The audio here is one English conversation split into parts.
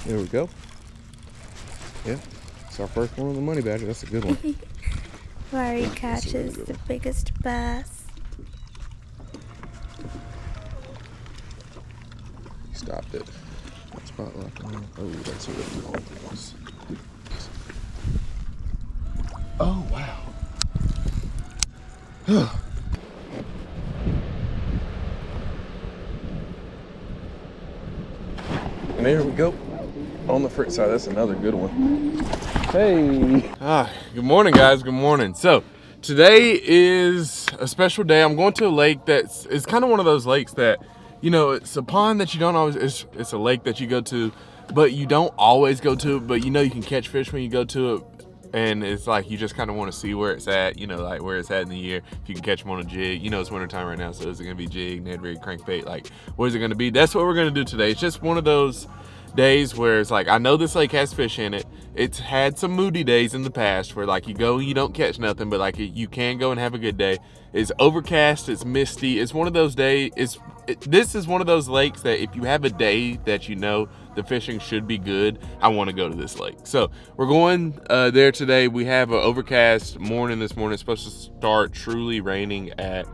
There we go. Yeah, it's our first one on the money badger. That's a good one. Larry catches the biggest bass. He stopped it. Spot lock on. Oh, that's a really long one. Oh, wow. And there we go. On the front side, that's another good one. Hey. Good morning, guys. Good morning. So today is a special day. I'm going to a lake it's kind of one of those lakes that, you know, it's a pond that you don't always, it's a lake that you go to, but you don't always go to it, but you know you can catch fish when you go to it. And it's like you just kind of want to see where it's at, you know, like where it's at in the year. If you can catch them on a jig, you know, it's winter time right now, so is it going to be jig, Ned Rig, crankbait? Like, what is it going to be? That's what we're going to do today. It's just one of those days where it's like, I know this lake has fish in it. It's had some moody days in the past where like you go, you don't catch nothing, but like you can go and have a good day. It's overcast, it's misty. It's one of those days. This is one of those lakes that if you have a day that you know the fishing should be good, I want to go to this lake. So we're going there today. We have an overcast morning this morning. It's supposed to start truly raining at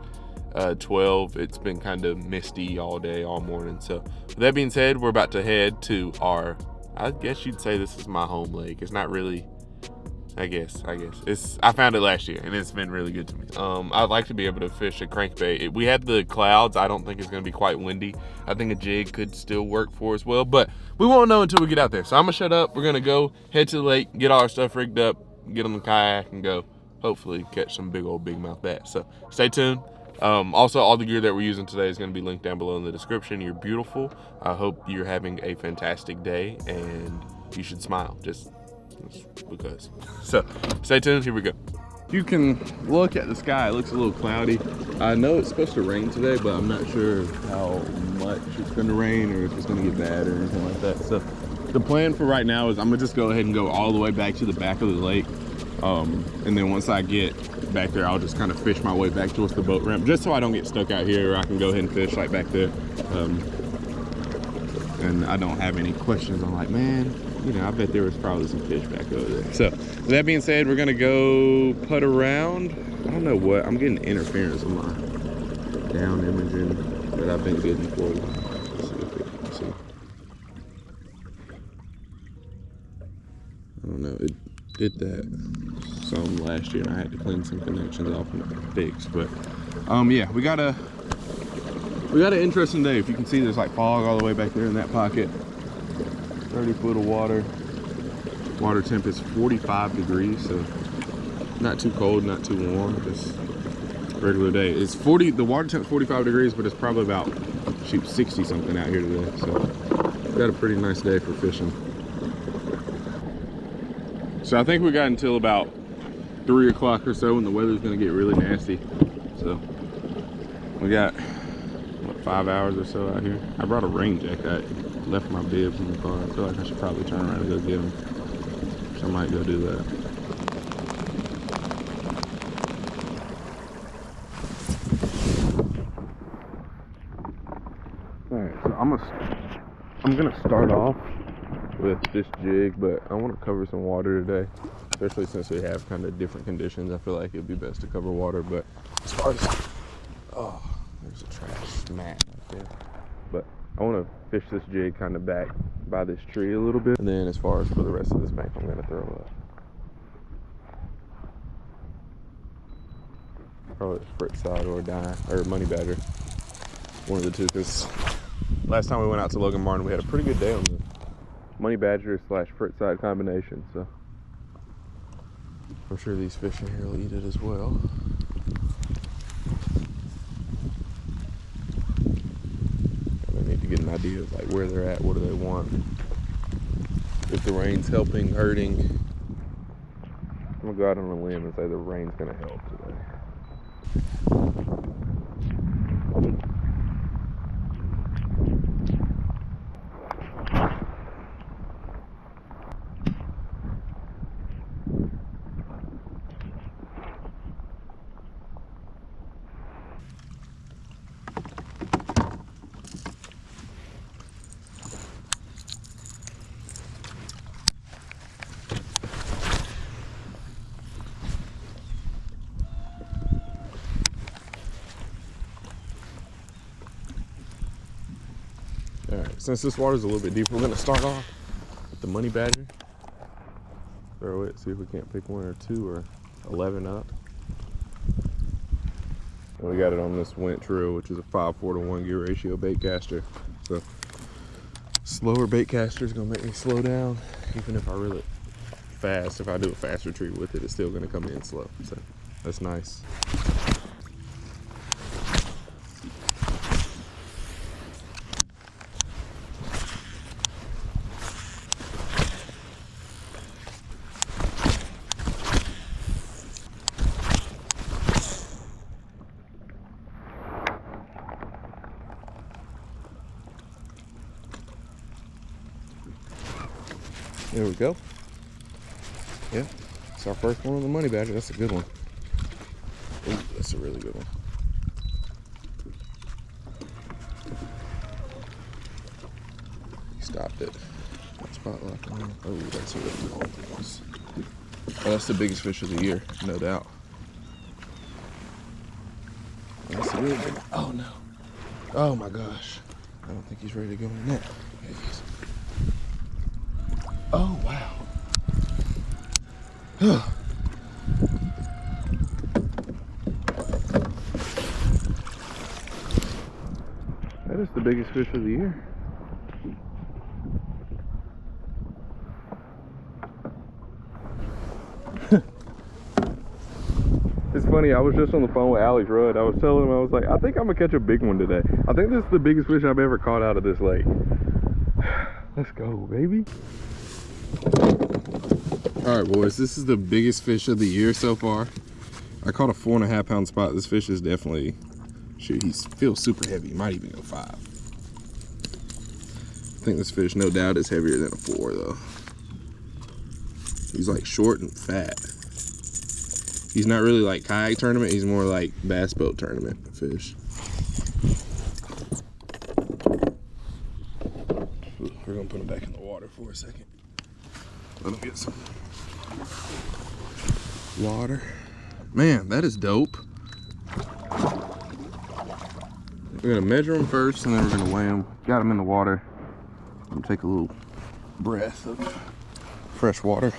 12. It's been kind of misty all day, all morning. So with that being said, we're about to head to our, I guess you'd say this is my home lake. It's not really, I guess I found it last year and it's been really good to me. I'd like to be able to fish a crankbait. We had the clouds. I don't think it's going to be quite windy. I think a jig could still work for us well, but we won't know until we get out there. So I'm gonna shut up. We're gonna go head to the lake, get all our stuff rigged up, get on the kayak and go hopefully catch some big old big mouth bass. So stay tuned. Also, all the gear that we're using today is going to be linked down below in the description. You're beautiful. I hope you're having a fantastic day and you should smile just because. So stay tuned. Here we go. You can look at the sky. It looks a little cloudy. I know it's supposed to rain today, but I'm not sure how much it's going to rain or if it's going to get bad or anything like that. So the plan for right now is I'm going to just go ahead and go all the way back to the back of the lake. And then once I get back there, I'll just kind of fish my way back towards the boat ramp, just so I don't get stuck out here. I can go ahead and fish like back there. And I don't have any questions. I'm like, man, you know, I bet there was probably some fish back over there. So with that being said, we're gonna go putt around. I don't know what, I'm getting interference on my down imaging that I've been getting for a while. Let's see if we can see. I don't know, it did that some last year and I had to clean some connections off and fix, but yeah, we got an interesting day. If you can see, there's like fog all the way back there in that pocket. 30 foot of water. Water temp is 45 degrees, so not too cold, not too warm, just regular day. It's 40, the water temp 45 degrees, but it's probably about, shoot, 60 something out here today. So got a pretty nice day for fishing. So I think we got until about 3 o'clock or so, and the weather's gonna get really nasty. So we got, what, 5 hours or so out here. I brought a rain jacket. I left my bibs in the car. I feel like I should probably turn around and go get them. So I might go do that. Alright, so I'm gonna start off with this jig, but I want to cover some water today, especially since we have kind of different conditions. I feel like it'd be best to cover water, but as far as, oh, there's a trash mat right there. But I want to fish this jig kind of back by this tree a little bit, and then as far as for the rest of this bank, I'm going to throw up probably a sprit side or a dime or money badger, one of the two, because last time we went out to Logan Martin, we had a pretty good day on the money badger / sprit side combination, so I'm sure these fish in here will eat it as well. I need to get an idea of like where they're at, what do they want, if the rain's helping, hurting. I'm gonna go out on a limb and say the rain's gonna help today. since this water's a little bit deeper, we're gonna start off with the money badger. Throw it, see if we can't pick one or two or 11 up. And we got it on this winch reel, which is a 5:4 to 1 gear ratio bait caster. So slower bait caster is gonna make me slow down. Even if I reel it fast, if I do a fast retrieve with it, it's still gonna come in slow. So that's nice. There we go. Yeah, it's our first one on the money badger. That's a good one. Ooh, that's a really good one. He stopped it. Spot lock on. Oh, that's a really good one. Oh, that's the biggest fish of the year, no doubt. That's a really big one. Oh no. Oh my gosh. I don't think he's ready to go in the net. Yeah, he is. Oh, wow. That is the biggest fish of the year. It's funny, I was just on the phone with Alex Rudd. I was telling him, I was like, I think I'm gonna catch a big one today. I think this is the biggest fish I've ever caught out of this lake. Let's go, baby. All right, boys, this is the biggest fish of the year so far. I caught a 4.5 pound spot. This fish is definitely, shoot, he feels super heavy. He might even go 5. I think this fish, no doubt, is heavier than a 4 though. He's like short and fat. He's not really like kayak tournament. He's more like bass boat tournament fish. We're gonna put him back in the water for a second. Let him get some water. Man, that is dope. We're gonna measure him first and then we're gonna weigh him. Got him in the water. I'm gonna take a little breath of fresh water.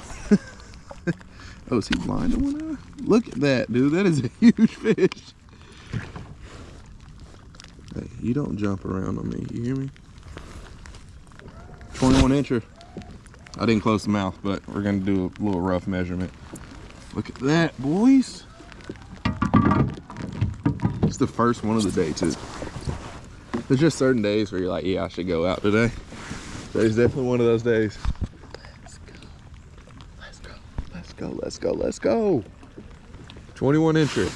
Oh, is he blind in one eye? Look at that, dude. That is a huge fish. Hey, you don't jump around on me. You hear me? 21 incher. I didn't close the mouth, but we're gonna do a little rough measurement. Look at that, boys. It's the first one of the day, too. There's just certain days where you're like, yeah, I should go out today. Today's definitely one of those days. Let's go. Let's go. Let's go. Let's go. 21 incher.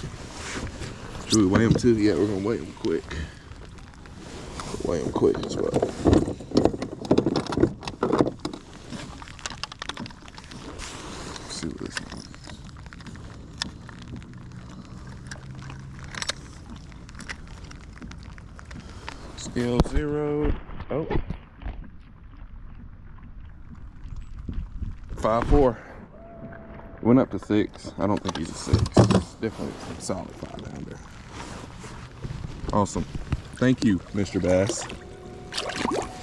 Should we weigh him too? Yeah, we're gonna weigh him quick. Weigh him quick as well. See what this is. Scale 0. Oh. 5'4". Went up to 6. I don't think he's a 6. Definitely a solid 5-pounder. Awesome. Thank you, Mr. Bass.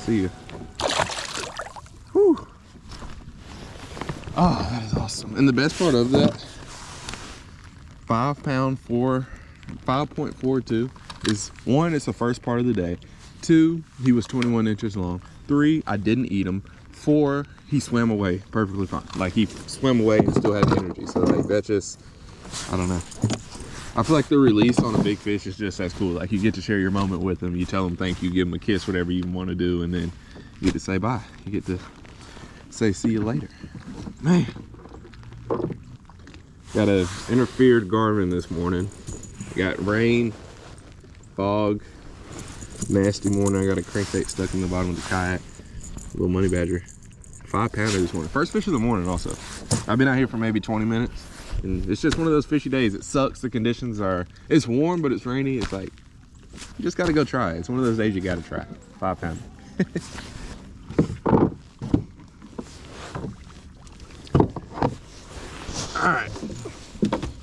See ya. Whew. Oh, that is awesome. And the best part of that, 5 pound 5.42 is 1, it's the first part of the day. 2, he was 21 inches long. 3, I didn't eat him. 4, he swam away perfectly fine. Like he swam away and still had energy. So like that just, I don't know. I feel like the release on a big fish is just as cool. Like you get to share your moment with them. You tell them thank you, give them a kiss, whatever you want to do. And then you get to say bye. You get to say see you later. Man. Got a interfered Garmin this morning. Got rain, fog, nasty morning. I got a crankbait stuck in the bottom of the kayak. Little money badger. 5-pounder this morning. First fish of the morning also. I've been out here for maybe 20 minutes. And it's just one of those fishy days. It sucks. The conditions are, it's warm, but it's rainy. It's like, you just got to go try it. It's one of those days you got to try. 5-pounder.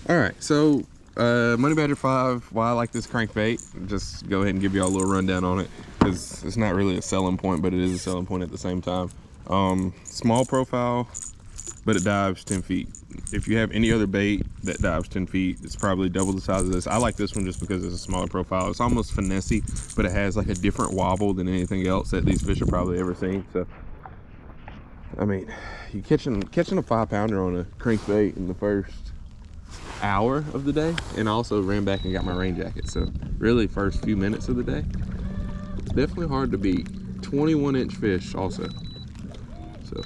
All right. So, Money Badger 5, why I like this crankbait, just go ahead and give you all a little rundown on it. because it's not really a selling point, but it is a selling point at the same time. Small profile, but it dives 10 feet. If you have any other bait that dives 10 feet, it's probably double the size of this. I like this one just because it's a smaller profile. It's almost finessey, but it has like a different wobble than anything else that these fish have probably ever seen. So, I mean, you catching a 5-pounder on a crankbait in the first hour of the day, and I also ran back and got my rain jacket. So really first few minutes of the day, it's definitely hard to beat. 21-inch fish also. So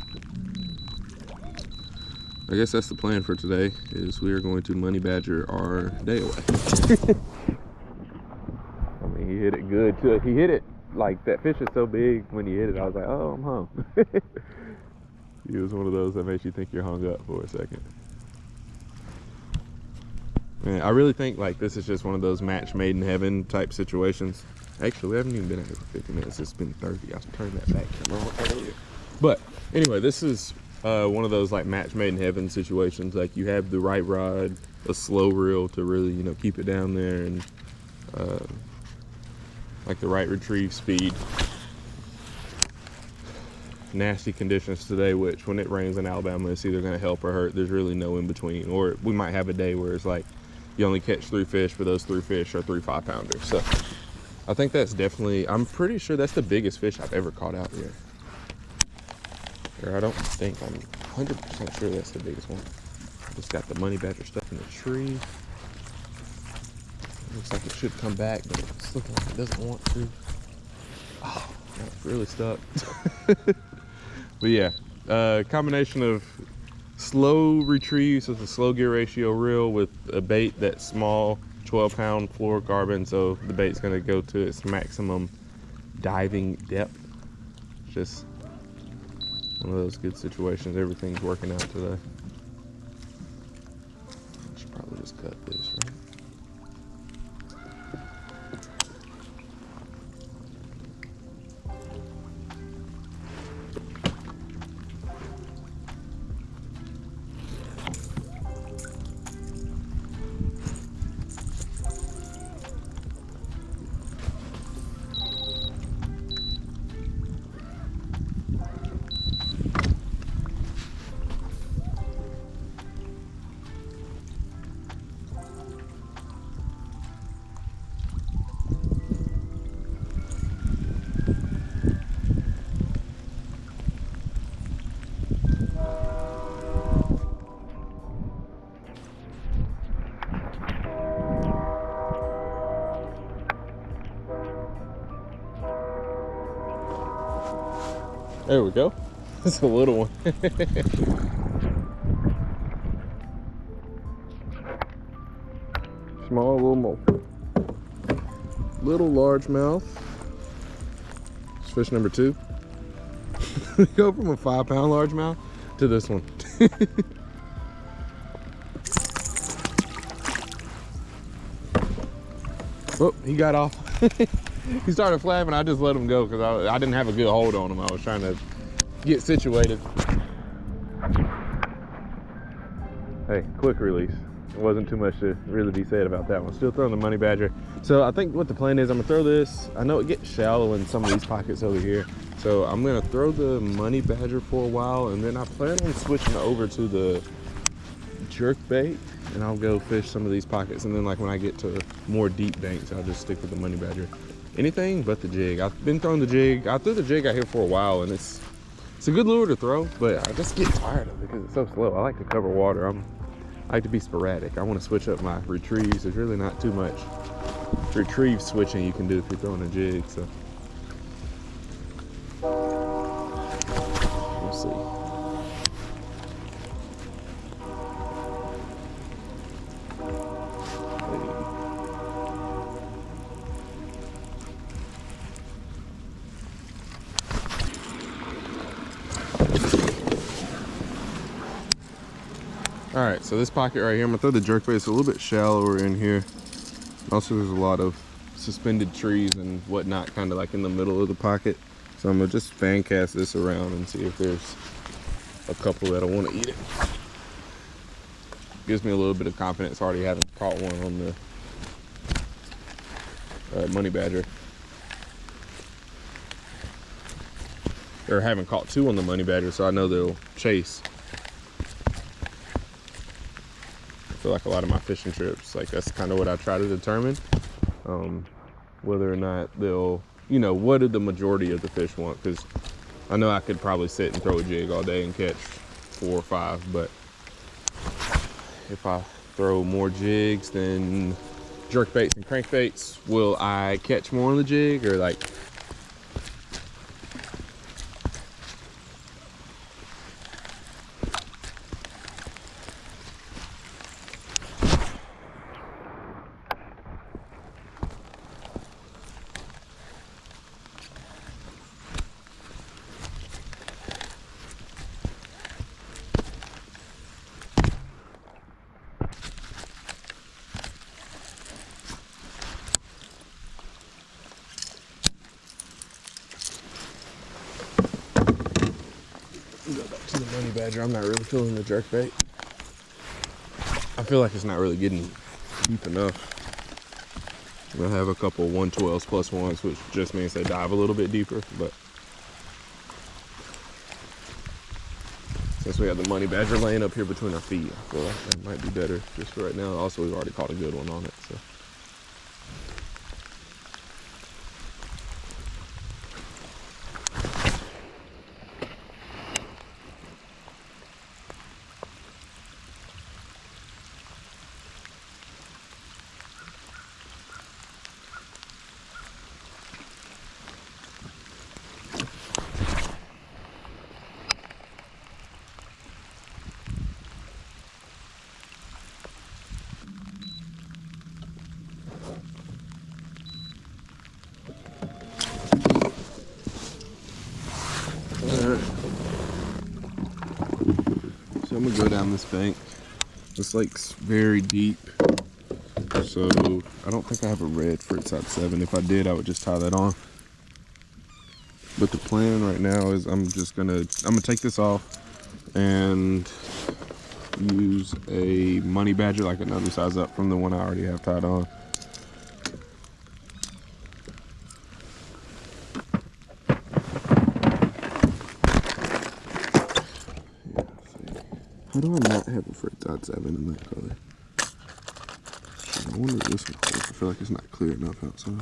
I guess that's the plan for today, is we are going to money badger our day away. I mean, he hit it good too. He hit it like, that fish is so big, when he hit it I was like, oh, I'm hung. He was one of those that makes you think you're hung up for a second. Man, I really think like this is just one of those match made in heaven type situations. Actually, we haven't even been out here for 50 minutes. It's been 30. I turned that back camera on earlier. But anyway, this is one of those like match made in heaven situations. Like, you have the right rod, a slow reel to really, you know, keep it down there, and like the right retrieve speed. Nasty conditions today, which when it rains in Alabama, it's either going to help or hurt. There's really no in between. Or we might have a day where it's like you only catch 3 fish, but those 3 fish are 3 5-pounders. So I think that's definitely, I'm pretty sure that's the biggest fish I've ever caught out here. Or I don't think, I'm 100% sure that's the biggest one. It's got the money badger stuff in the tree. Looks like it should come back, but it's looking like it doesn't want to. Oh, that's really stuck. But yeah, combination of slow retrieves with a slow gear ratio reel with a bait that's small, 12-pound fluorocarbon, so the bait's going to go to its maximum diving depth. Just one of those good situations. Everything's working out today. I should probably just cut this, right? There we go. It's a little one. Small little mole. Little largemouth. It's fish number 2. We go from a 5-pound largemouth to this one. Oh, he got off. He started flapping. I just let him go because I didn't have a good hold on him. I was trying to get situated. Hey, quick release. It wasn't too much to really be said about that one. Still throwing the money badger. So I think what the plan is, I'm gonna throw this. I know it gets shallow in some of these pockets over here. So I'm gonna throw the money badger for a while, and then I plan on switching over to the jerkbait, and I'll go fish some of these pockets. And then like when I get to more deep banks, I'll just stick with the money badger. Anything but the jig. I've been throwing the jig. I threw the jig out here for a while, and it's a good lure to throw, but I just get tired of it because it's so slow. I like to cover water. I like to be sporadic. I want to switch up my retrieves. There's really not too much retrieve switching you can do if you're throwing a jig, so we'll see. All right, so this pocket right here, I'm gonna throw the jerkbait. It's a little bit shallower in here. Also, there's a lot of suspended trees and whatnot kind of like in the middle of the pocket. So I'm gonna just fan cast this around and see if there's a couple that'll want to eat it. Gives me a little bit of confidence already having caught one on the money badger. or haven't caught two on the money badger, so I know they'll chase. I feel like a lot of my fishing trips, like that's kind of what I try to determine, whether or not they'll, you know, what do the majority of the fish want? Because I know I could probably sit and throw a jig all day and catch 4 or 5, but if I throw more jigs than jerk baits and crankbaits, will I catch more on the jig, or like? Go back to the money badger. I'm not really feeling the jerk bait. I feel like it's not really getting deep enough. I have a couple 112s plus ones, which just means they dive a little bit deeper, but since we have the money badger laying up here between our feet, I feel like that might be better just for right now. Also, we've already caught a good one on it, so. So I'm gonna go down this bank. This lake's very deep, so I don't think I have a red frit side 7. If I did, I would just tie that on. But the plan right now is I'm gonna take this off and use a money badger, like another size up from the one I already have tied on. How do I not have a frit side 7 in that color? I wonder if this one holds. I feel like it's not clear enough outside.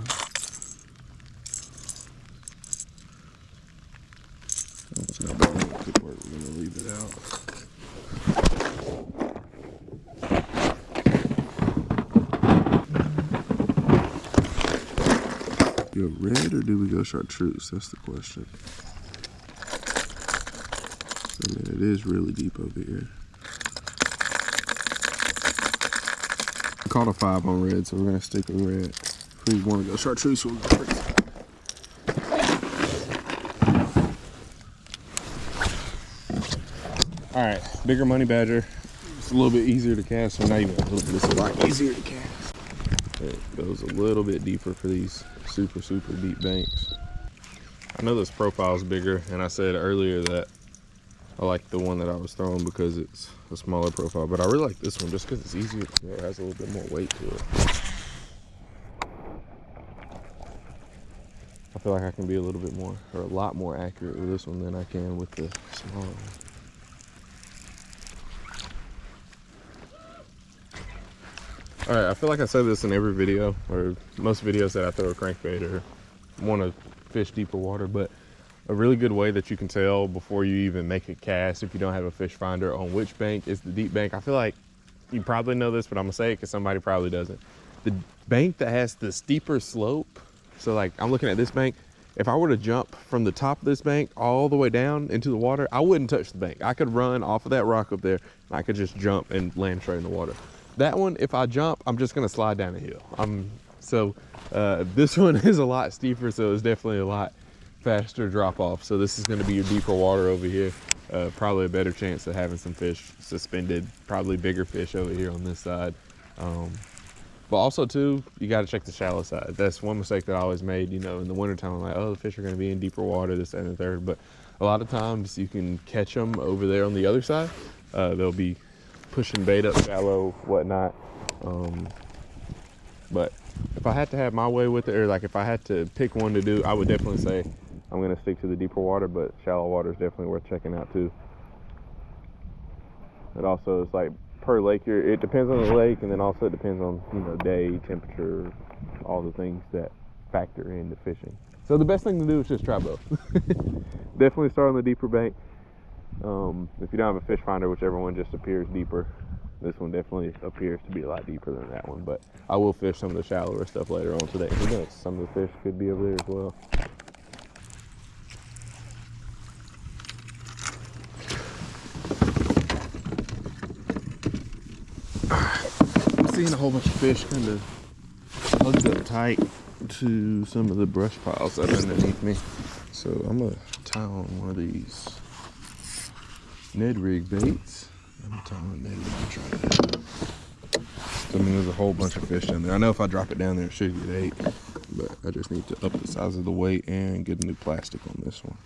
That's not bad. That could work. We're gonna leave it out. You have red, or do we go chartreuse? That's the question. I mean, it is really deep over here. I caught a 5 on red, so we're gonna stick with red. If we want to go chartreuse, we'll go chartreuse. All right, bigger money badger. It's a little bit easier to cast, so not even a little bit, it's a lot easier to cast. It goes a little bit deeper for these super, super deep banks. I know this profile's bigger, and I said earlier that I like the one that I was throwing because it's a smaller profile, but I really like this one just because it's easier to throw. It has a little bit more weight to it. I feel like I can be a little bit more, or a lot more accurate with this one than I can with the smaller one. All right, I feel like I said this in every video, or most videos that I throw a crankbait or want to fish deeper water, but a really good way that you can tell before you even make a cast, if you don't have a fish finder, on which bank is the deep bank. I feel like you probably know this, but I'm gonna say it because somebody probably doesn't. The bank that has the steeper slope, so like I'm looking at this bank, if I were to jump from the top of this bank all the way down into the water, I wouldn't touch the bank. I could run off of that rock up there, and I could just jump and land straight in the water. That one, if I jump, I'm just gonna slide down a hill. This one is a lot steeper, so it's definitely a lot faster drop off. So this is gonna be your deeper water over here. Probably a better chance of having some fish suspended, probably bigger fish over here on this side. But also too, you gotta check the shallow side. That's one mistake that I always made, you know, in the wintertime. I'm like, oh, the fish are gonna be in deeper water, this, that, and the third. But a lot of times you can catch them over there on the other side. They'll be pushing bait up shallow, whatnot. But if I had to have my way with it, or like if I had to pick one to do, I would definitely say I'm gonna stick to the deeper water, but shallow water is definitely worth checking out too. It also is like per lake, it depends on the lake, and then also it depends on, you know, day, temperature, all the things that factor into fishing. So the best thing to do is just try both. Definitely start on the deeper bank. If you don't have a fish finder, whichever one just appears deeper. This one definitely appears to be a lot deeper than that one, but I will fish some of the shallower stuff later on today. Who knows? Some of the fish could be over there as well. I'm seeing a whole bunch of fish kind of hugged up tight to some of the brush piles that are underneath me. So I'm gonna tie on one of these Ned Rig baits. I'm tying Ned Rig to try that. So, I mean, there's a whole bunch of fish down there. I know if I drop it down there, it should get 8, but I just need to up the size of the weight and get a new plastic on this one.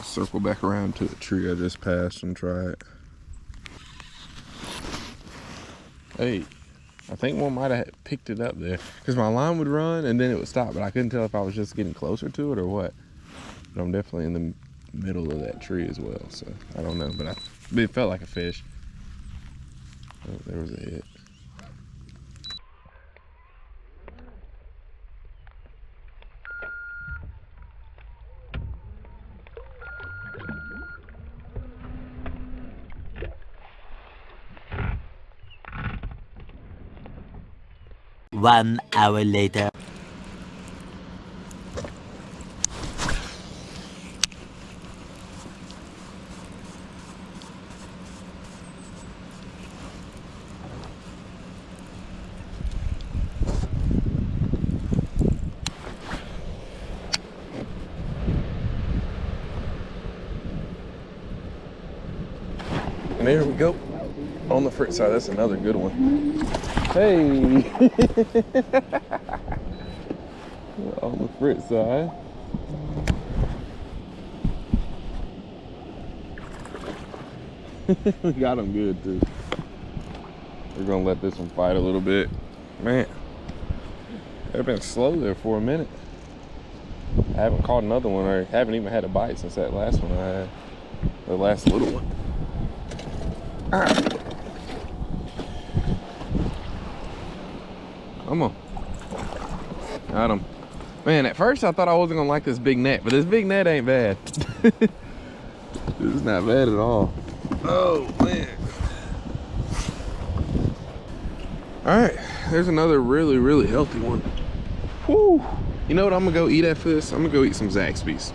Circle back around to the tree I just passed and try it. Hey, I think one might have picked it up there because my line would run and then it would stop, but I couldn't tell if I was just getting closer to it or what. But I'm definitely in the middle of that tree as well, so I don't know, but it felt like a fish. Oh, there was a hit. One hour later. And there we go. On the frit side, that's another good one. Hey! On the frit side. We got him good too. We're gonna let this one fight a little bit. Man, they've been slow there for a minute. I haven't caught another one, or haven't even had a bite since that last one I had. The last little one. Come on. Got him. Man, at first I thought I wasn't gonna like this big net, but this big net ain't bad. This is not bad at all. Oh, man. All right, there's another really, really healthy one. Woo. You know what I'm gonna go eat after this? I'm gonna go eat some Zaxby's.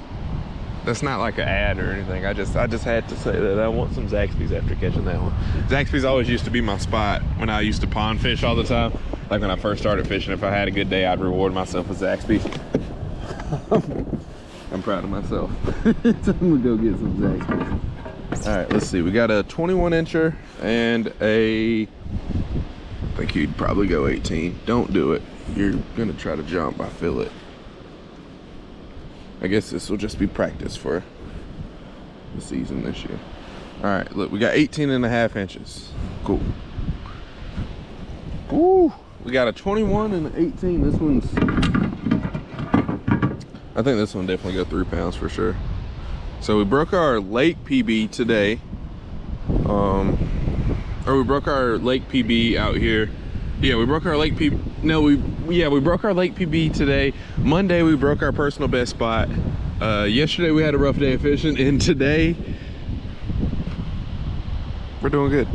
That's not like an ad or anything. I just had to say that I want some Zaxby's after catching that one. Zaxby's always used to be my spot when I used to pond fish all the time. Like when I first started fishing, if I had a good day, I'd reward myself with Zaxby's. I'm proud of myself. So I'm gonna go get some Zaxby's. All right, let's see. We got a 21 incher and I think you'd probably go 18. Don't do it. You're gonna try to jump, I feel it. I guess this will just be practice for the season this year. All right, look, we got 18.5 inches. Cool. Ooh, we got a 21 and an 18. This one's, I think this one definitely go 3 pounds for sure. So we broke our lake PB today. Or we broke our lake PB out here. Yeah, we broke our lake PB. No, we broke our lake PB today. Monday we broke our personal best spot. Yesterday we had a rough day of fishing, and today we're doing good.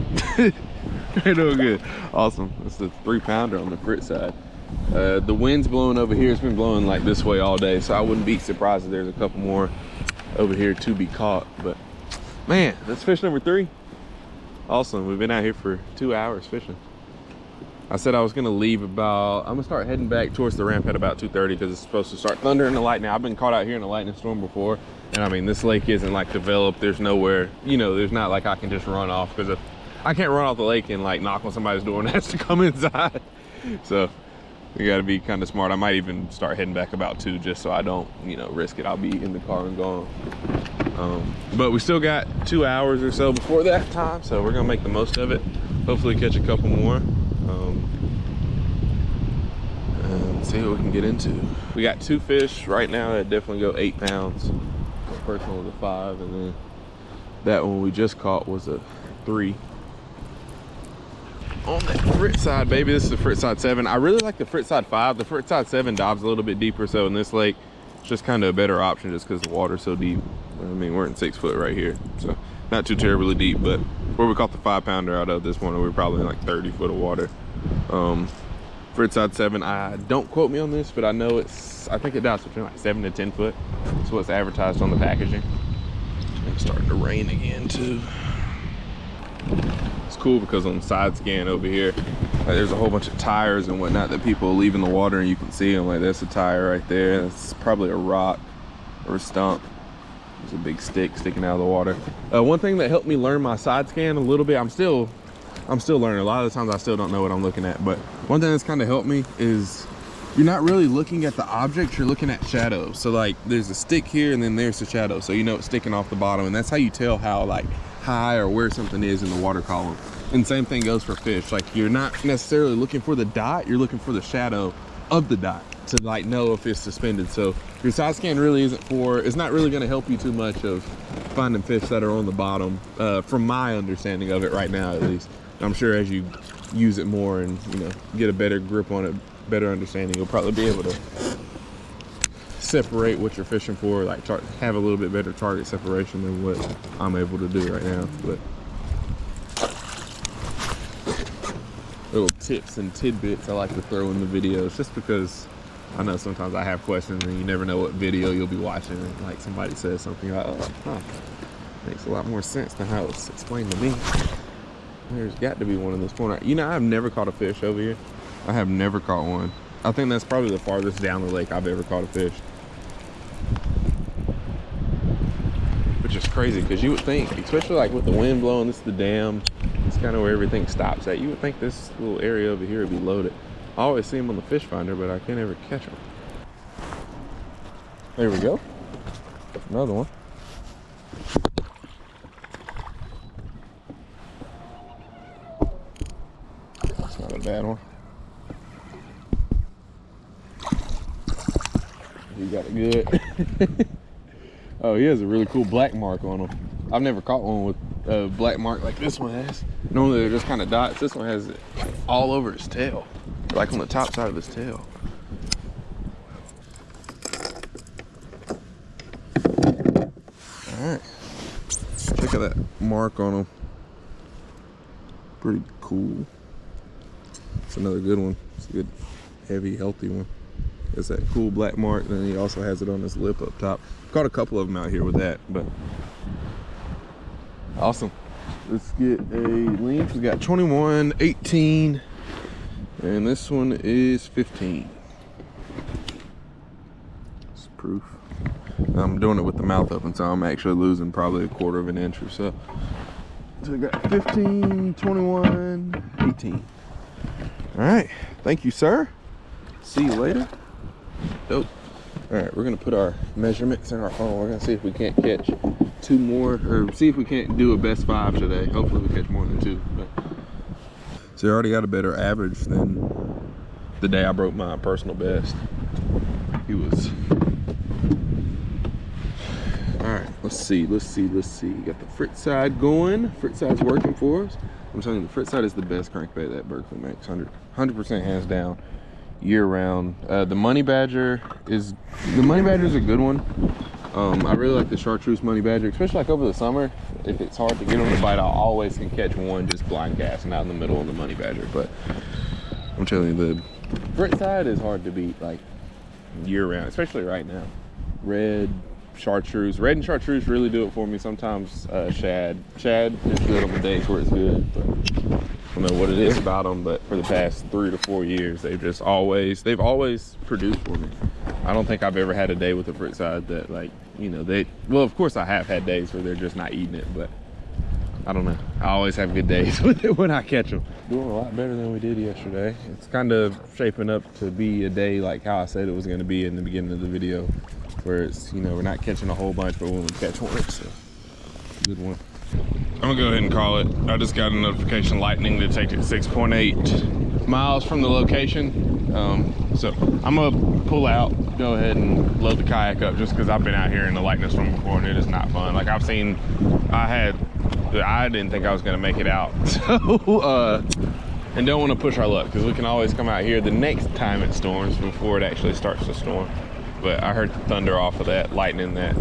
We're doing good. Awesome. That's the 3-pounder on the frit side. The wind's blowing over here. It's been blowing like this way all day, so I wouldn't be surprised if there's a couple more over here to be caught. But Man, that's fish number 3. Awesome, we've been out here for 2 hours fishing. I said I was gonna leave about, I'm gonna start heading back towards the ramp at about 2:30 because it's supposed to start thundering and lightning. I've been caught out here in a lightning storm before. And I mean, this lake isn't like developed. There's nowhere, you know, there's not like I can just run off, because if I can't run off the lake and like knock on somebody's door and has to come inside. So we gotta be kind of smart. I might even start heading back about 2 just so I don't, you know, risk it. I'll be in the car and gone. But we still got 2 hours or so before that time, so we're gonna make the most of it. Hopefully catch a couple more. And see what we can get into. We got 2 fish right now that definitely go 8 pounds. The first one was a 5, and then that one we just caught was a 3. On that frit side, baby, this is the frit side 7. I really like the frit side 5. The frit side 7 dives a little bit deeper, so in this lake, it's just kind of a better option just because the water's so deep. I mean, we're in 6 foot right here, so not too terribly deep, but where we caught the 5-pounder out of this morning, we were probably in like 30 foot of water. Frit side 7, don't quote me on this, but I know I think it dives between like 7 to 10 foot. That's what's advertised on the packaging. It's starting to rain again too. It's cool because on the side scan over here, like, there's a whole bunch of tires and whatnot that people leave in the water, and you can see them. Like, that's a tire right there. That's probably a rock or a stump. There's a big stick sticking out of the water. One thing that helped me learn my side scan a little bit, I'm still learning. A lot of the times I still don't know what I'm looking at, but one thing that's kind of helped me is you're not really looking at the object, you're looking at shadows. So like there's a stick here and then there's the shadow, so you know it's sticking off the bottom, and that's how you tell how like high or where something is in the water column. And same thing goes for fish. Like, you're not necessarily looking for the dot, you're looking for the shadow of the dot to like know if it's suspended. So your side scan really it's not really going to help you too much of finding fish that are on the bottom, from my understanding of it right now at least. I'm sure as you use it more and, you know, get a better grip on it, better understanding, you'll probably be able to separate what you're fishing for, like have a little bit better target separation than what I'm able to do right now. But little tips and tidbits I like to throw in the videos, just because I know sometimes I have questions and you never know what video you'll be watching, and like somebody says something, you're like, oh, makes a lot more sense than how it's explained to me. There's got to be one in this corner. You know, I've never caught a fish over here. I have never caught one. I think that's probably the farthest down the lake I've ever caught a fish. Which is crazy, because you would think, especially like with the wind blowing, this is the dam, it's kind of where everything stops at. You would think this little area over here would be loaded. I always see them on the fish finder, but I can't ever catch them. There we go. Another one. That's not a bad one. You got it good. Oh, he has a really cool black mark on him. I've never caught one with a black mark like this one has. Normally they're just kind of dots. This one has it all over his tail, like on the top side of his tail. All right, check out that mark on him. Pretty cool. It's another good one. It's a good, heavy, healthy one. It's that cool black mark, and then he also has it on his lip up top. Caught a couple of them out here with that, but awesome. Let's get a length. We got 21, 18, and this one is 15. It's proof. I'm doing it with the mouth open, so I'm actually losing probably 1/4 of an inch or so. So we got 15, 21, 18. All right, thank you, sir. See you later. Dope. All right, we're gonna put our measurements in our phone. We're gonna see if we can't catch 2 more, or see if we can't do a best 5 today. Hopefully we catch more than 2. But so I already got a better average than the day I broke my personal best. He was. All right, let's see. Got the frit side going. Frit side's working for us. I'm telling you, the frit side is the best crankbait that Berkeley makes. 100% hands down. Year round. The money badger is a good one. I really like the chartreuse money badger, especially like over the summer. If it's hard to get on the bite, I always can catch one just blind casting out in the middle of the money badger. But I'm telling you, the frit side is hard to beat, like year round, especially right now. Red, chartreuse. Red and chartreuse really do it for me. Sometimes shad. Shad is good on the days where it's good. But I don't know what it is about them, but for the past 3 to 4 years, they've always produced for me. I don't think I've ever had a day with the frit side that, like, you know, well, of course I have had days where they're just not eating it, but I don't know. I always have good days with it when I catch them. Doing a lot better than we did yesterday. It's kind of shaping up to be a day like how I said it was going to be in the beginning of the video, where it's, you know, we're not catching a whole bunch, but when we catch one, it's a good one. I'm gonna go ahead and call it. I just got a notification lightning detected 6.8 miles from the location. So I'm gonna pull out, go ahead and load the kayak up, just because I've been out here in the lightning storm before and it is not fun. Like I didn't think I was gonna make it out. So and don't want to push our luck, because we can always come out here the next time it storms before it actually starts to storm. But I heard the thunder off of that lightning that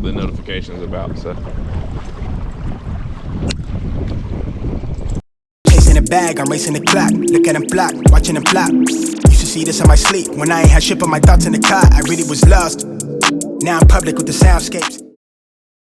the notification's about, so. Chasing a bag, I'm racing the clock. Look at him block, watching him flop. Used to see this in my sleep. When I ain't had shit but my thoughts in the car, I really was lost. Now I'm public with the soundscapes.